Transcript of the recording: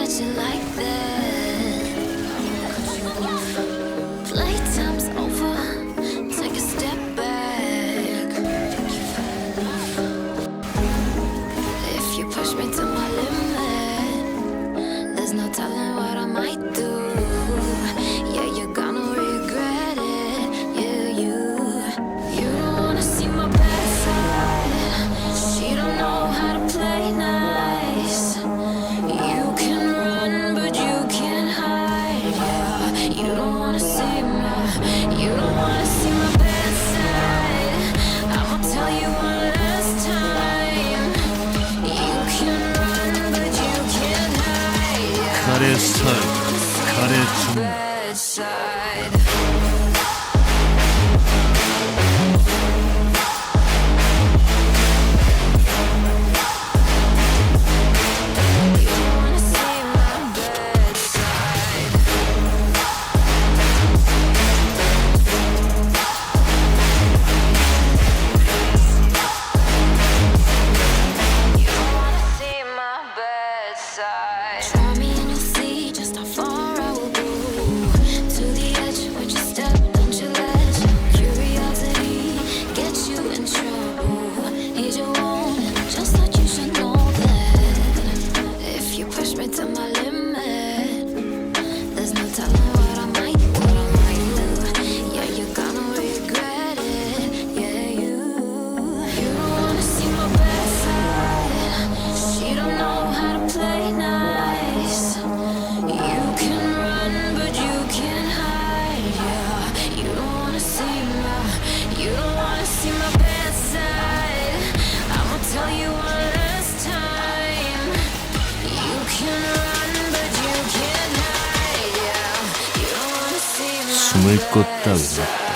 touch it like that. Playtime's over. Take a step back. If you push me to my limit, there's no telling what I might do. Yeah, you're gonna regret it. Yeah, you don't wanna see my bad side. She don't know how to play nice. You can run, but you can't hide. Yeah, you don't wanna see my bad side. I'ma tell you one last time. You can run, but you can't hide. Yeah, 카레 스타일, 카레 춤. bad side. Try me and you'll see just how far I will go. To the edge, with your step, don't you let curiosity get you in trouble. Heed your warning, just that you should know that if you push me to my limit, there's no telling what I might do. Yeah, you're gonna regret it. Yeah, you don't wanna see my bad side. She don't know how to play nice. You can run, but you can't hide. Yeah, you don't wanna see my bad side. I'ma tell you one last time. You can run, but you can't hide. Yeah, you don't wanna see my 숨을 것 bad 따위는 side.